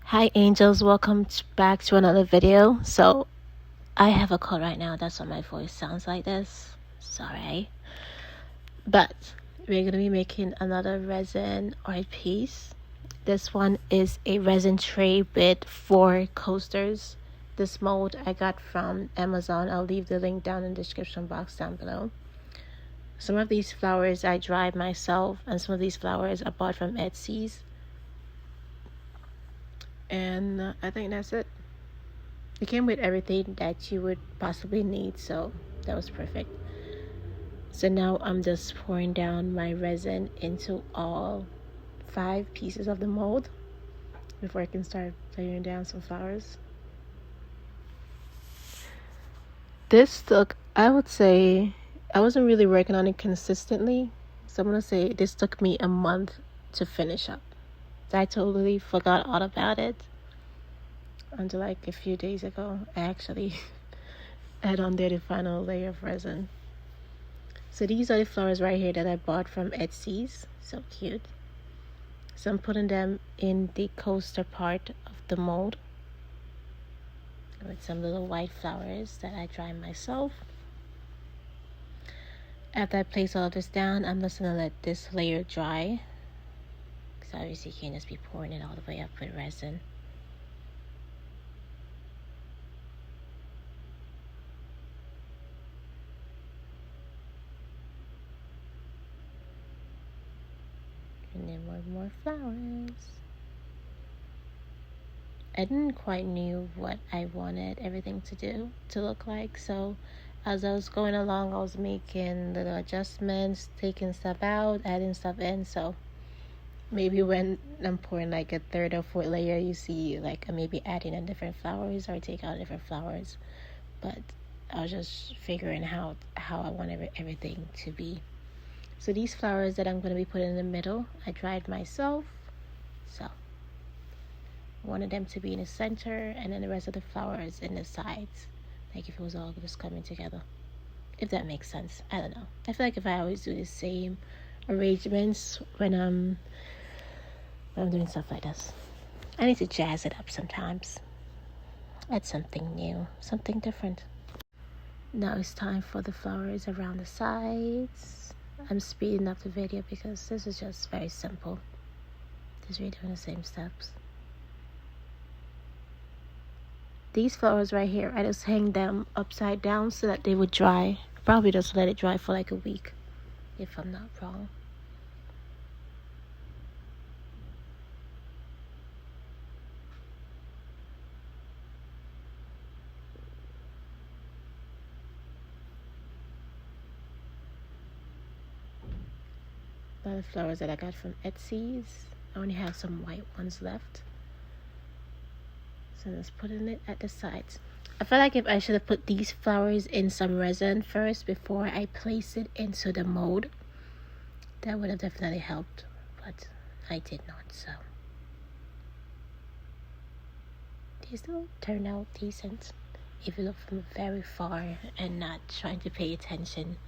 Hi angels, welcome back to another video. So I have a cold right now, that's why my voice sounds like this. Sorry. But we're going to be making another resin art piece. This one is a resin tray with 4 coasters. This mold I got from Amazon. I'll leave the link down in the description box down below. Some of these flowers I dried myself, and some of these flowers I bought from Etsy's. And I think that's it. It came with everything that you would possibly need, so that was perfect. So now I'm just pouring down my resin into all 5 pieces of the mold before I can start layering down some flowers. This took, I would say, I wasn't really working on it consistently, so I'm gonna say this took me a month to finish up. I totally forgot all about it until like a few days ago. I actually add on there the final layer of resin. So these are the flowers right here that I bought from Etsy's. So cute. So I'm putting them in the coaster part of the mold with some little white flowers that I dried myself. After I place all of this down, I'm just gonna let this layer dry, because obviously you can't just be pouring it all the way up with resin. And then more flowers. I didn't quite knew what I wanted everything to look like, so as I was going along, I was making little adjustments, taking stuff out, adding stuff in. So maybe when I'm pouring like a 3rd or 4th layer, you see like maybe adding in different flowers or take out different flowers. But I was just figuring out how I want everything to be. So these flowers that I'm going to be putting in the middle, I dried myself. So I wanted them to be in the center, and then the rest of the flowers in the sides, like if it was all just coming together, if that makes sense. I don't know, I feel like if I always do the same arrangements when I'm doing stuff like this, I need to jazz it up sometimes, add something new, something different. Now it's time for the flowers around the sides. I'm speeding up the video because this is just very simple, just redoing the same steps. These flowers right here, I just hang them upside down so that they would dry. Probably just let it dry for like a week, if I'm not wrong. A lot of flowers that I got from Etsy's. I only have some white ones left. So let's put in it at the sides. I feel like if I should have put these flowers in some resin first before I place it into the mold, that would have definitely helped, but I did not. So these still turn out decent if you look from very far and not trying to pay attention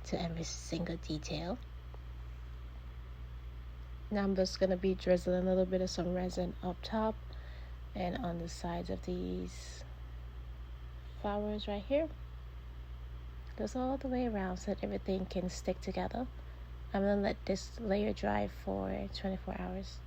to every single detail. Now I'm just going to be drizzling a little bit of some resin up top and on the sides of these flowers right here. Goes all the way around so that everything can stick together. I'm going to let this layer dry for 24 hours.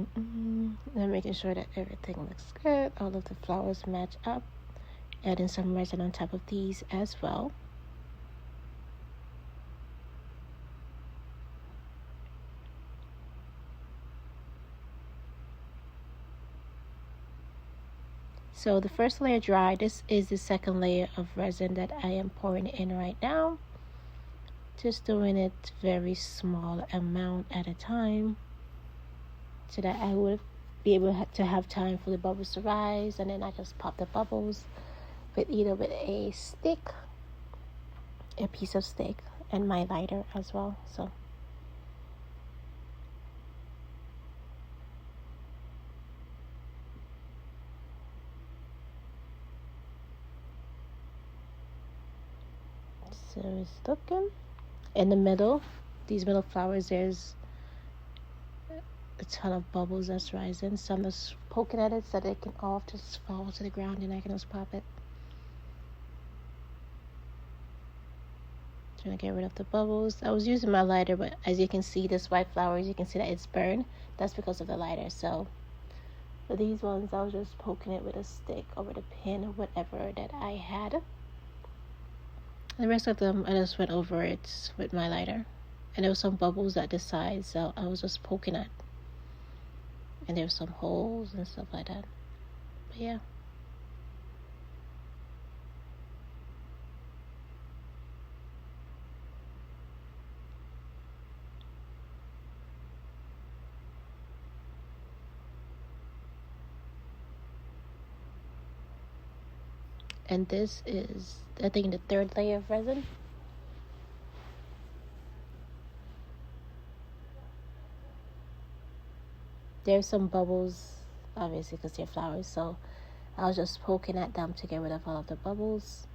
I'm making sure that everything looks good. All of the flowers match up. Adding some resin on top of these as well. So the first layer dried. This is the second layer of resin that I am pouring in right now. Just doing it very small amount at a time, so that I would be able to have time for the bubbles to rise, and then I just pop the bubbles with either with a stick, a piece of stick, and my lighter as well. So So it's looking in the middle, these middle flowers, there's a ton of bubbles that's rising. So I'm just poking at it so that it can all just fall to the ground and I can just pop it. Trying to get rid of the bubbles. I was using my lighter, but as you can see, this white flowers, you can see that it's burned. That's because of the lighter. So for these ones, I was just poking it with a stick or with a pin or whatever that I had. The rest of them, I just went over it with my lighter. And there was some bubbles at the side, so I was just poking it. And there were some holes and stuff like that. But yeah. And this is, I think, the third layer of resin. There's some bubbles, obviously, because they're flowers. So I was just poking at them to get rid of all of the bubbles.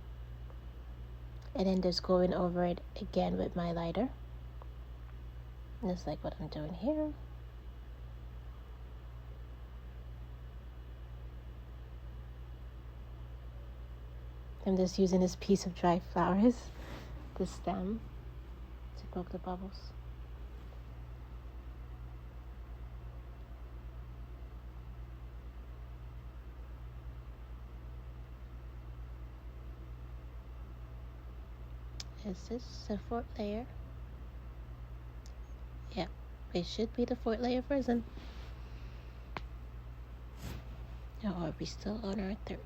And then just going over it again with my lighter. Just like what I'm doing here. I'm just using this piece of dried flowers, the stem, to poke the bubbles. Is this the fourth layer? Yeah, it should be the fourth layer of resin. Or are we still on our third?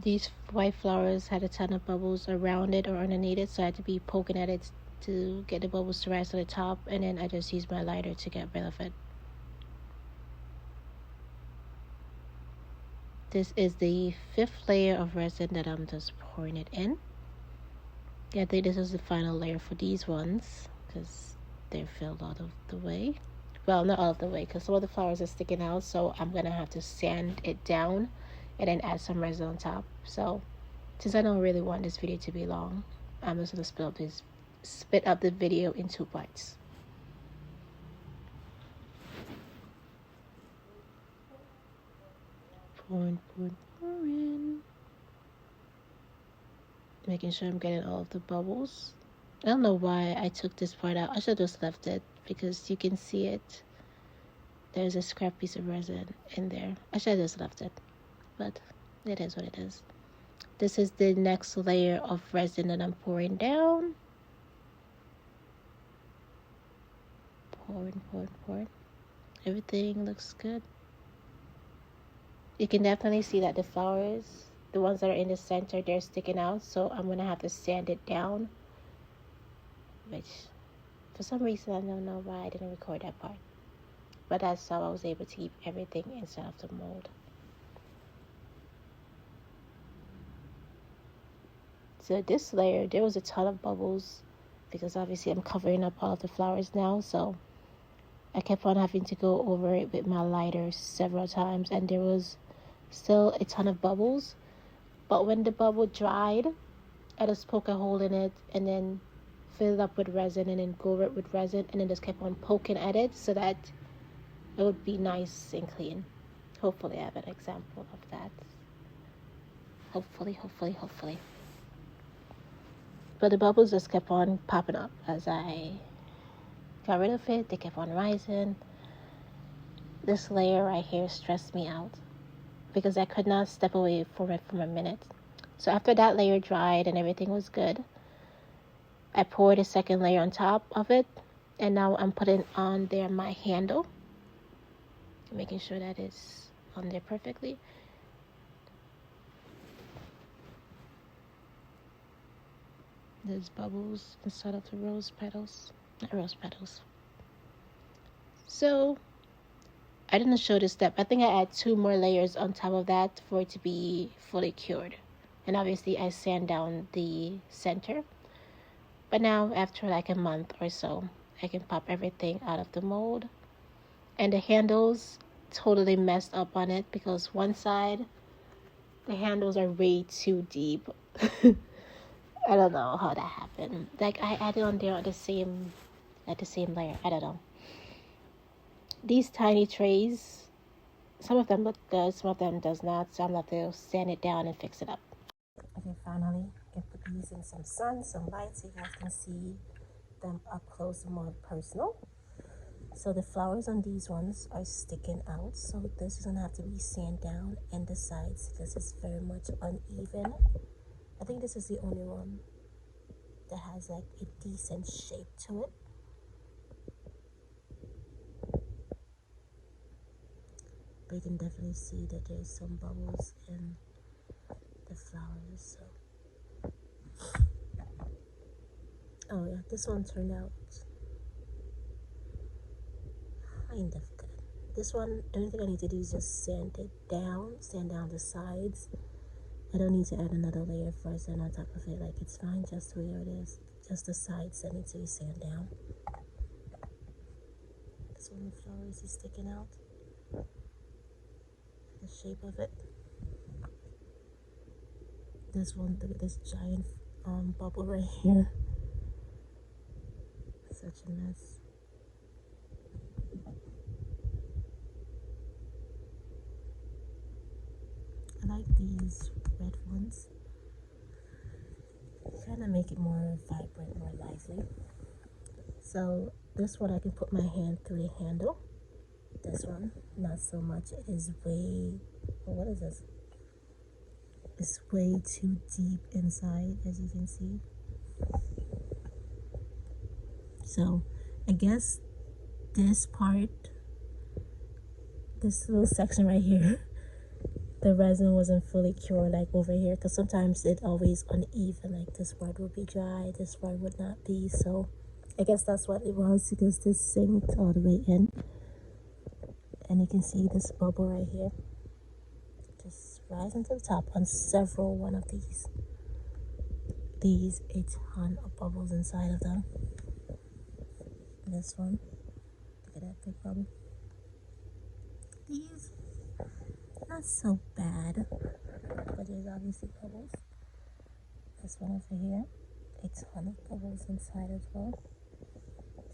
These white flowers had a ton of bubbles around it or underneath it, so I had to be poking at it to get the bubbles to rise to the top, and then I just used my lighter to get rid of it. This is the fifth layer of resin that I'm just pouring it in. Yeah, I think this is the final layer for these ones because they're filled out of the way. Well, not all of the way because some of the flowers are sticking out, so I'm gonna have to sand it down and then add some resin on top. So since I don't really want this video to be long, I'm just gonna split up the video in 2 parts. Pouring. Making sure I'm getting all of the bubbles. I don't know why I took this part out. I should have just left it because you can see it. There's a scrap piece of resin in there. I should have just left it, but it is what it is. This is the next layer of resin that I'm pouring down. Pouring. Everything looks good. You can definitely see that the flowers, the ones that are in the center, they're sticking out. So I'm going to have to sand it down. Which, for some reason, I don't know why I didn't record that part. But that's how I was able to keep everything inside of the mold. So this layer, there was a ton of bubbles. Because obviously I'm covering up all of the flowers now. So I kept on having to go over it with my lighter several times. And there was still a ton of bubbles, but when the bubble dried, I just poke a hole in it and then fill it up with resin and then go over it with resin and then just kept on poking at it so that it would be nice and clean. Hopefully I have an example of that. Hopefully. But the bubbles just kept on popping up as I got rid of it. They kept on rising. This layer right here stressed me out because I could not step away from it for a minute. So after that layer dried and everything was good, I poured a second layer on top of it. And now I'm putting on there my handle. Making sure that it's on there perfectly. There's bubbles inside of the rose petals. Not rose petals. So I didn't show this step. I think I add 2 more layers on top of that for it to be fully cured. And obviously I sand down the center. But now after like a month or so, I can pop everything out of the mold. And the handles totally messed up on it because one side The handles are way too deep. I don't know how that happened. Like I added on there at the same layer. I don't know. These tiny trays, some of them look good, some of them does not. So I'm gonna have to sand it down and fix it up. Okay, finally, I can put these in some sun, some light, so you guys can see them up close and more personal. So the flowers on these ones are sticking out, so this is gonna have to be sanded down, and the sides, because it's very much uneven. I think this is the only one that has like a decent shape to it. But you can definitely see that there's some bubbles in the flowers. So, oh yeah, this one turned out kind of good. This one, the only thing I need to do is just sand down the sides. I don't need to add another layer of resin on top of it. Like, it's fine just where it is. Just the sides that need to be sanded down. This one, the flowers is sticking out. The shape of it. This one, look at this giant bubble right here. Such a mess. I like these red ones. Kind of make it more vibrant, more lively. So this one I can put my hand through the handle. This one, not so much. It is way, oh, what is this? It's way too deep inside, as you can see. So I guess this part, this little section right here, the resin wasn't fully cured like over here, because sometimes it always uneven. Like this part would be dry, this part would not be. So I guess that's what it was, because this sinked all the way in. And you can see this bubble right here just rising to the top on several one of these. A ton of bubbles inside of them. This one, look at that big bubble. These, not so bad, but there's obviously bubbles. This one over here, a ton of bubbles inside as well.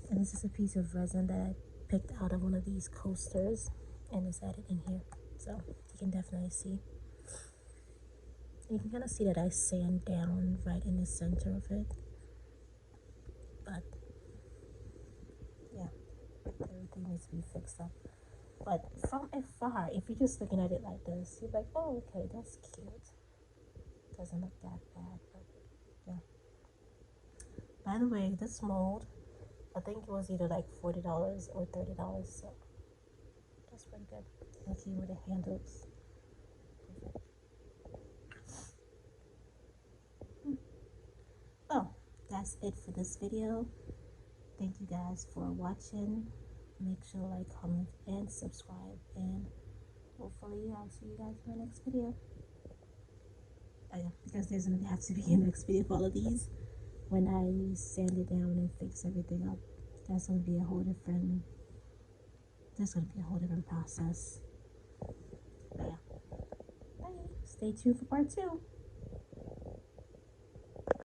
And this is a piece of resin that I picked out of one of these coasters and it's added in here. So you can definitely see. You can kind of see that I sand down right in the center of it. But yeah, everything needs to be fixed up. But from afar, if you're just looking at it like this, you're like, oh, okay, that's cute. Doesn't look that bad, but yeah. By the way, this mold, I think it was either like $40 or $30, so that's pretty good. And it came with the handles. Oh, that's it for this video. Thank you guys for watching. Make sure to like, comment, and subscribe, and hopefully I'll see you guys in my next video. Oh yeah, because there's gonna have to be a next video for all of these. When I sand it down and fix everything up, that's gonna be a whole different process. But yeah, bye. Stay tuned for part 2.